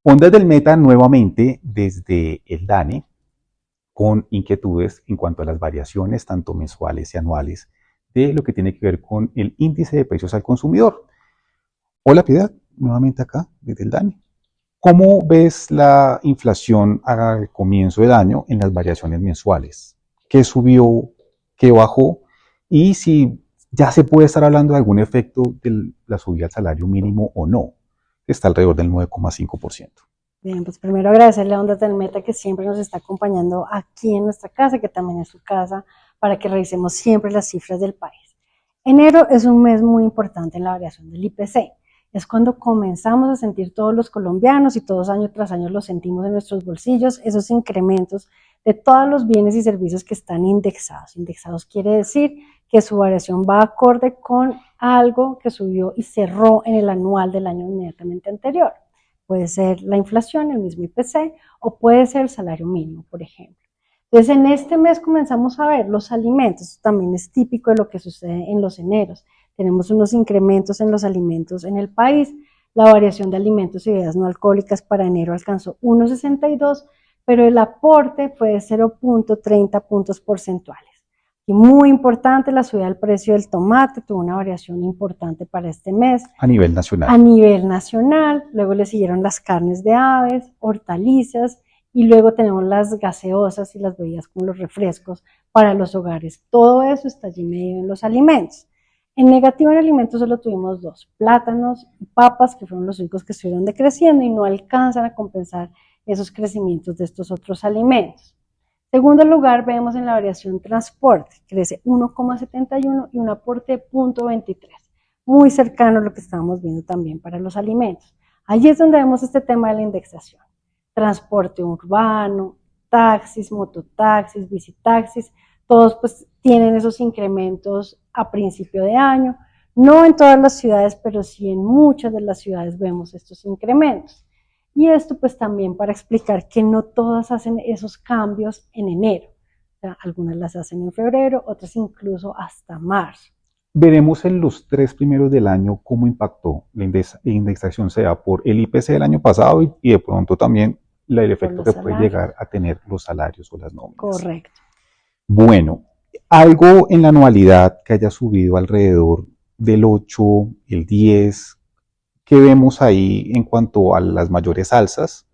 Ondas del Meta nuevamente desde el DANE con inquietudes en cuanto a las variaciones tanto mensuales y anuales de lo que tiene que ver con el índice de precios al consumidor. Hola Piedad, nuevamente acá desde el DANE. ¿Cómo ves la inflación al comienzo del año en las variaciones mensuales? ¿Qué subió? ¿Qué bajó? Y si ya se puede estar hablando de algún efecto de la subida al salario mínimo o no, que está alrededor del 9,5%. Bien, pues primero agradecerle a Ondas del Meta que siempre nos está acompañando aquí en nuestra casa, que también es su casa, para que revisemos siempre las cifras del país. Enero es un mes muy importante en la variación del IPC. Es cuando comenzamos a sentir todos los colombianos y todos año tras año los sentimos en nuestros bolsillos, esos incrementos de todos los bienes y servicios que están indexados. Indexados quiere decir que su variación va acorde con algo que subió y cerró en el anual del año inmediatamente anterior. Puede ser la inflación, el mismo IPC, o puede ser el salario mínimo, por ejemplo. Entonces, en este mes comenzamos a ver los alimentos, también es típico de lo que sucede en los eneros. Tenemos unos incrementos en los alimentos en el país. La variación de alimentos y bebidas no alcohólicas para enero alcanzó 1,62, pero el aporte fue de 0,30 puntos porcentuales. Y muy importante, la subida del precio del tomate tuvo una variación importante para este mes. A nivel nacional. A nivel nacional, luego le siguieron las carnes de aves, hortalizas, y luego tenemos las gaseosas y las bebidas como los refrescos para los hogares. Todo eso está allí medido en los alimentos. En negativo en alimentos solo tuvimos dos, plátanos y papas, que fueron los únicos que estuvieron decreciendo y no alcanzan a compensar esos crecimientos de estos otros alimentos. Segundo lugar, vemos en la variación transporte, crece 1,71 y un aporte de 0,23, muy cercano a lo que estábamos viendo también para los alimentos. Allí es donde vemos este tema de la indexación. Transporte urbano, taxis, mototaxis, bicitaxis, todos pues tienen esos incrementos a principio de año. No en todas las ciudades, pero sí en muchas de las ciudades vemos estos incrementos. Y esto pues también para explicar que no todas hacen esos cambios en enero. O sea, algunas las hacen en febrero, otras incluso hasta marzo. Veremos en los 3 primeros del año cómo impactó la indexación, sea por el IPC del año pasado y de pronto también el efecto que puede llegar a tener los salarios o las nóminas. Correcto. Bueno, algo en la anualidad que haya subido alrededor del 8, el 10, que vemos ahí en cuanto a las mayores alzas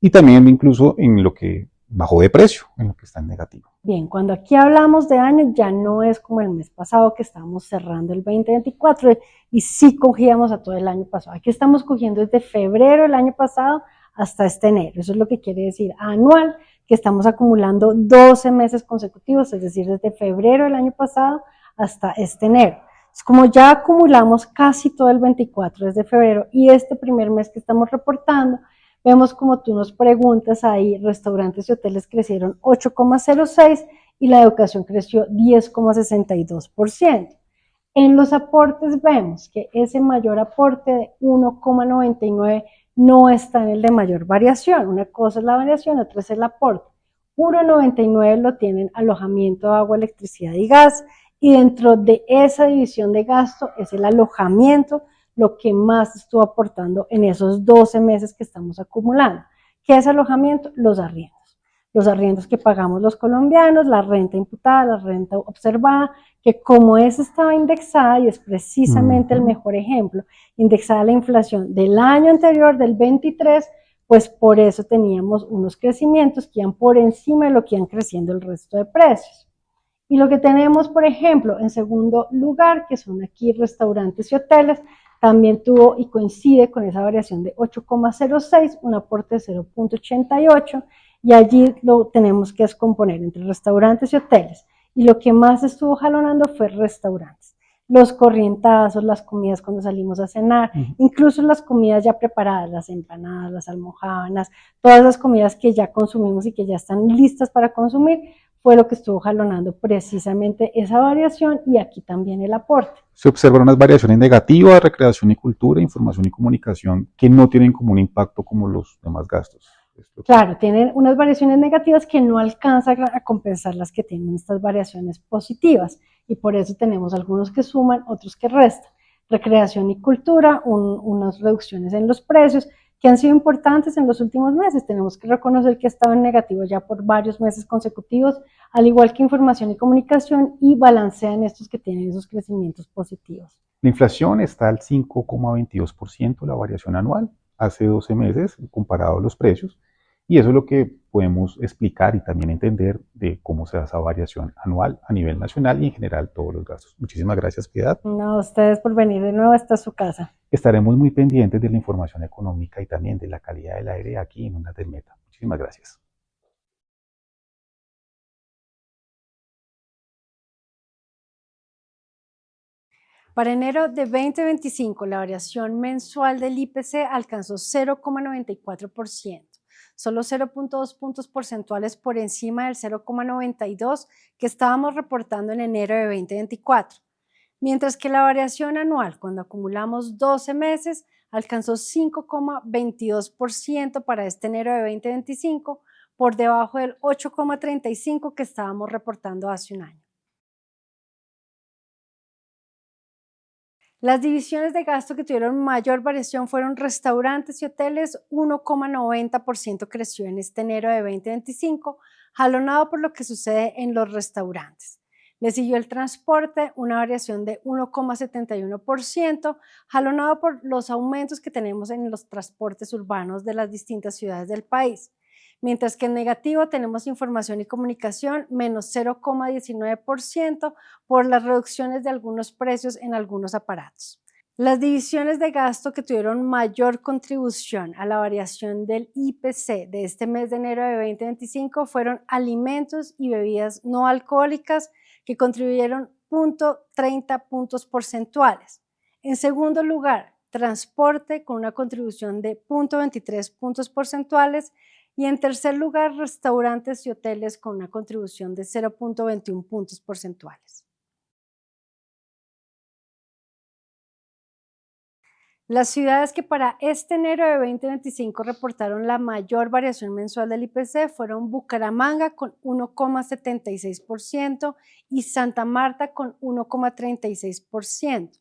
y también incluso en lo que bajó de precio, en lo que está en negativo. Bien, cuando aquí hablamos de año ya no es como el mes pasado que estábamos cerrando el 2024 y sí cogíamos a todo el año pasado. Aquí estamos cogiendo desde febrero del año pasado hasta este enero. Eso es lo que quiere decir anual, que estamos acumulando 12 meses consecutivos, es decir, desde febrero del año pasado hasta este enero. Es como ya acumulamos casi todo el 24 desde febrero y este primer mes que estamos reportando, vemos como tú nos preguntas ahí, restaurantes y hoteles crecieron 8,06 y la educación creció 10,62%. En los aportes vemos que ese mayor aporte de 1,99 no está en el de mayor variación. Una cosa es la variación, otra es el aporte. 1,99 lo tienen alojamiento, agua, electricidad y gas, y dentro de esa división de gasto es el alojamiento lo que más estuvo aportando en esos 12 meses que estamos acumulando. ¿Qué es alojamiento? Los arriendos que pagamos los colombianos, la renta imputada, la renta observada, que como esa estaba indexada, y es precisamente el mejor ejemplo, indexada a la inflación del año anterior, del 23, pues por eso teníamos unos crecimientos que iban por encima de lo que iban creciendo el resto de precios. Y lo que tenemos, por ejemplo, en segundo lugar, que son aquí restaurantes y hoteles, también tuvo y coincide con esa variación de 8,06, un aporte de 0,88, y allí lo tenemos que descomponer entre restaurantes y hoteles. Y lo que más estuvo jalonando fue restaurantes. Los corrientazos, las comidas cuando salimos a cenar, incluso las comidas ya preparadas, las empanadas, las almojábanas, todas las comidas que ya consumimos y que ya están listas para consumir, fue lo que estuvo jalonando precisamente esa variación y aquí también el aporte. Se observan unas variaciones negativas, recreación y cultura, información y comunicación, que no tienen como un impacto como los demás gastos. Claro, tienen unas variaciones negativas que no alcanzan a compensar las que tienen estas variaciones positivas y por eso tenemos algunos que suman, otros que restan. Recreación y cultura, unas reducciones en los precios que han sido importantes en los últimos meses. Tenemos que reconocer que ha estado en negativo ya por varios meses consecutivos, al igual que información y comunicación, y balancean estos que tienen esos crecimientos positivos. La inflación está al 5,22%, la variación anual, hace 12 meses comparado a los precios, y eso es lo que podemos explicar y también entender de cómo se da esa variación anual a nivel nacional y en general todos los gastos. Muchísimas gracias, Piedad. No, a ustedes por venir de nuevo hasta su casa. Estaremos muy pendientes de la información económica y también de la calidad del aire aquí en Ondas del Meta. Muchísimas gracias. Para enero de 2025, la variación mensual del IPC alcanzó 0,94%, solo 0,2 puntos porcentuales por encima del 0,92 que estábamos reportando en enero de 2024, mientras que la variación anual, cuando acumulamos 12 meses, alcanzó 5,22% para este enero de 2025, por debajo del 8,35% que estábamos reportando hace un año. Las divisiones de gasto que tuvieron mayor variación fueron restaurantes y hoteles, 1,90% creció en este enero de 2025, jalonado por lo que sucede en los restaurantes. Le siguió el transporte, una variación de 1,71%, jalonado por los aumentos que tenemos en los transportes urbanos de las distintas ciudades del país. Mientras que en negativo tenemos información y comunicación, menos 0,19% por las reducciones de algunos precios en algunos aparatos. Las divisiones de gasto que tuvieron mayor contribución a la variación del IPC de este mes de enero de 2025 fueron alimentos y bebidas no alcohólicas, que contribuyeron 0,30 puntos porcentuales. En segundo lugar, transporte con una contribución de 0,23 puntos porcentuales. Y en tercer lugar, restaurantes y hoteles con una contribución de 0,21 puntos porcentuales. Las ciudades que para este enero de 2025 reportaron la mayor variación mensual del IPC fueron Bucaramanga con 1,76% y Santa Marta con 1,36%.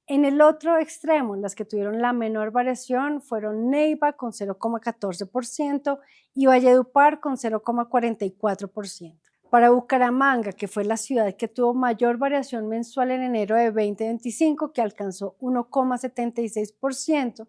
En el otro extremo, las que tuvieron la menor variación fueron Neiva con 0,14% y Valledupar con 0,44%. Para Bucaramanga, que fue la ciudad que tuvo mayor variación mensual en enero de 2025, que alcanzó 1,76%,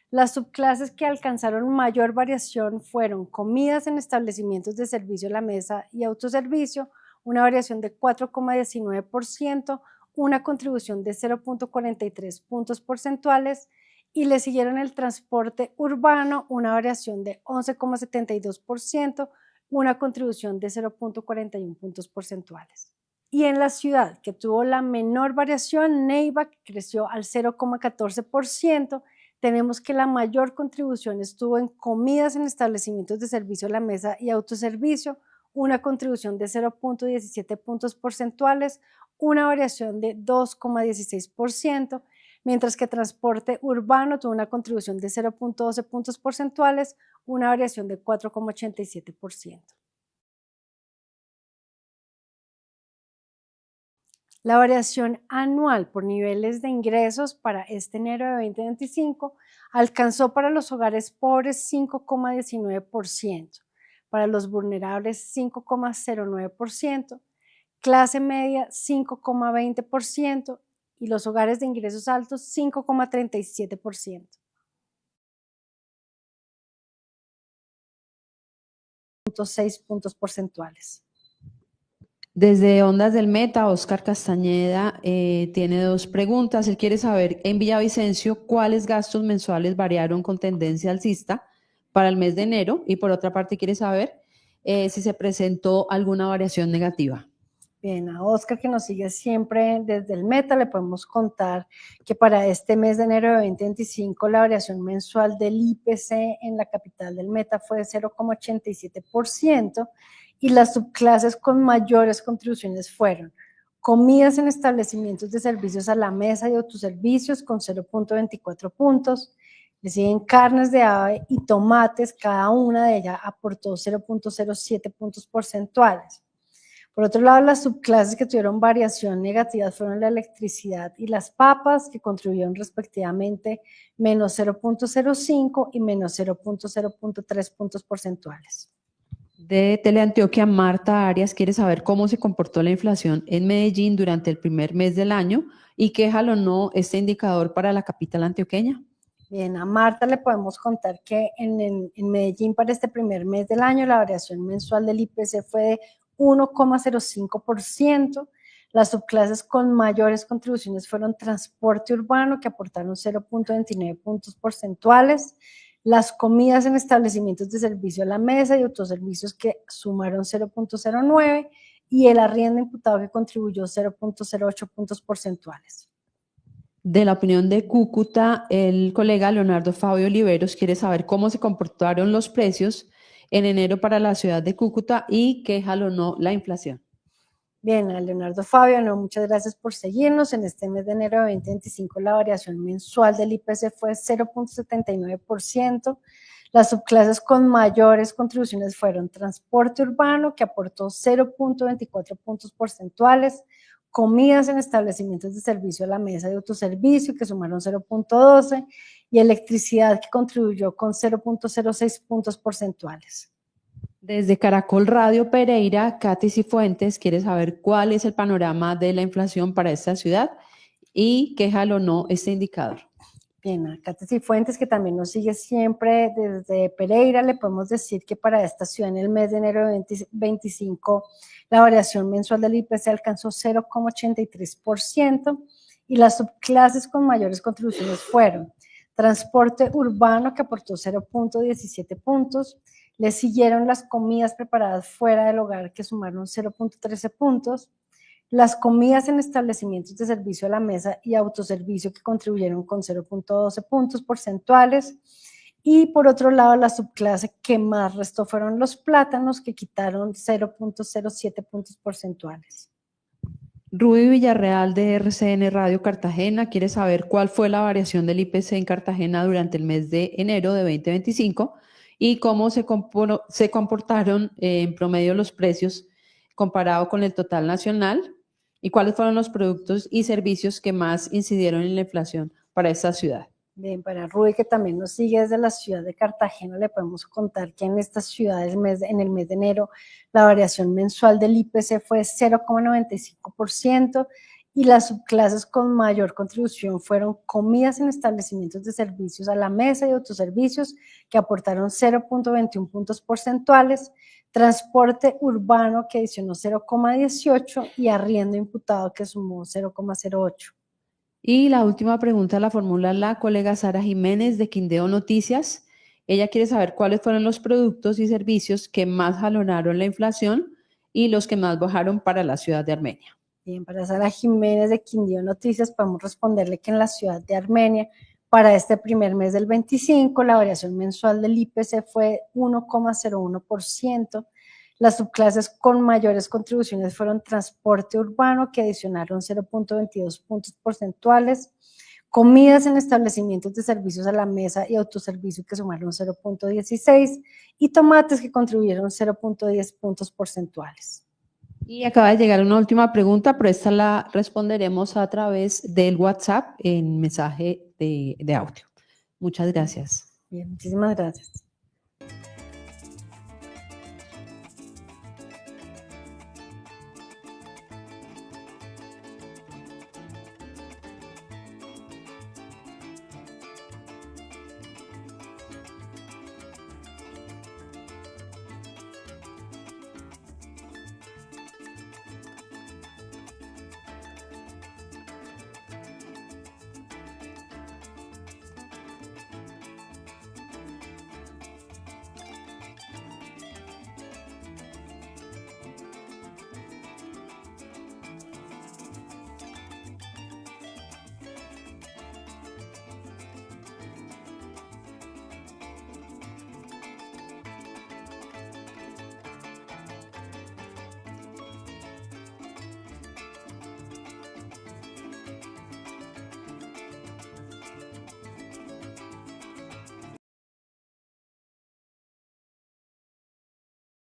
las subclases que alcanzaron mayor variación fueron comidas en establecimientos de servicio a la mesa y autoservicio, una variación de 4,19%, una contribución de 0,43 puntos porcentuales, y le siguieron el transporte urbano, una variación de 11,72%, una contribución de 0,41 puntos porcentuales. Y en la ciudad que tuvo la menor variación, Neiva, que creció al 0,14%, tenemos que la mayor contribución estuvo en comidas en establecimientos de servicio a la mesa y autoservicio, una contribución de 0,17 puntos porcentuales, una variación de 2,16%, mientras que transporte urbano tuvo una contribución de 0,12 puntos porcentuales, una variación de 4,87%. La variación anual por niveles de ingresos para este enero de 2025 alcanzó para los hogares pobres 5,19%, para los vulnerables 5,09%, clase media 5,20% y los hogares de ingresos altos 5,37%. 6 puntos porcentuales. Desde Ondas del Meta, Oscar Castañeda tiene dos preguntas. Él quiere saber en Villavicencio cuáles gastos mensuales variaron con tendencia alcista para el mes de enero, y por otra parte quiere saber si se presentó alguna variación negativa. Bien, a Oscar, que nos sigue siempre desde el Meta, le podemos contar que para este mes de enero de 2025 la variación mensual del IPC en la capital del Meta fue de 0,87%, y las subclases con mayores contribuciones fueron comidas en establecimientos de servicios a la mesa y autoservicios con 0,24 puntos, le siguen carnes de ave y tomates, cada una de ellas aportó 0,07 puntos porcentuales. Por otro lado, las subclases que tuvieron variación negativa fueron la electricidad y las papas, que contribuyeron respectivamente menos 0.05 y menos 0.3 puntos porcentuales. De Teleantioquia, Marta Arias quiere saber cómo se comportó la inflación en Medellín durante el primer mes del año y qué jalonó este indicador para la capital antioqueña. Bien, a Marta le podemos contar que en Medellín para este primer mes del año la variación mensual del IPC fue de 1,05%. Las subclases con mayores contribuciones fueron transporte urbano, que aportaron 0.29 puntos porcentuales, las comidas en establecimientos de servicio a la mesa y autoservicios, que sumaron 0.09, y el arriendo imputado, que contribuyó 0.08 puntos porcentuales. De la opinión de Cúcuta, el colega Leonardo Fabio Oliveros quiere saber cómo se comportaron los precios en enero para la ciudad de Cúcuta y qué jalonó la inflación. Bien, a Leonardo Fabio, muchas gracias por seguirnos. En este mes de enero de 2025 la variación mensual del IPC fue 0.79%. Las subclases con mayores contribuciones fueron transporte urbano, que aportó 0.24 puntos porcentuales, comidas en establecimientos de servicio a la mesa y autoservicio, que sumaron 0.12, y electricidad, que contribuyó con 0.06 puntos porcentuales. Desde Caracol Radio Pereira, Katy Cifuentes quiere saber cuál es el panorama de la inflación para esta ciudad y qué jalonó este indicador. Bien, a Katy Cifuentes, que también nos sigue siempre desde Pereira, le podemos decir que para esta ciudad en el mes de enero de 2025 la variación mensual del IPC alcanzó 0.83%, y las subclases con mayores contribuciones fueron transporte urbano, que aportó 0.17 puntos, le siguieron las comidas preparadas fuera del hogar, que sumaron 0.13 puntos, las comidas en establecimientos de servicio a la mesa y autoservicio, que contribuyeron con 0.12 puntos porcentuales, y por otro lado la subclase que más restó fueron los plátanos, que quitaron 0.07 puntos porcentuales. Ruby Villarreal de RCN Radio Cartagena quiere saber cuál fue la variación del IPC en Cartagena durante el mes de enero de 2025 y cómo se comportaron en promedio los precios comparado con el total nacional y cuáles fueron los productos y servicios que más incidieron en la inflación para esta ciudad. Bien, para Ruby, que también nos sigue desde la ciudad de Cartagena, le podemos contar que en estas ciudades en el mes de enero la variación mensual del IPC fue 0.95%, y las subclases con mayor contribución fueron comidas en establecimientos de servicios a la mesa y autoservicios, que aportaron 0.21 puntos porcentuales, transporte urbano, que adicionó 0.18, y arriendo imputado, que sumó 0.08. Y la última pregunta la formula la colega Sara Jiménez de Quindeo Noticias. Ella quiere saber cuáles fueron los productos y servicios que más jalonaron la inflación y los que más bajaron para la ciudad de Armenia. Bien, para Sara Jiménez de Quindeo Noticias podemos responderle que en la ciudad de Armenia, para este primer mes del 25, la variación mensual del IPC fue 1.01%. Las subclases con mayores contribuciones fueron transporte urbano, que adicionaron 0.22 puntos porcentuales, comidas en establecimientos de servicios a la mesa y autoservicio, que sumaron 0.16, y tomates, que contribuyeron 0.10 puntos porcentuales. Y acaba de llegar una última pregunta, pero esta la responderemos a través del WhatsApp en mensaje de audio. Muchas gracias. Bien, muchísimas gracias.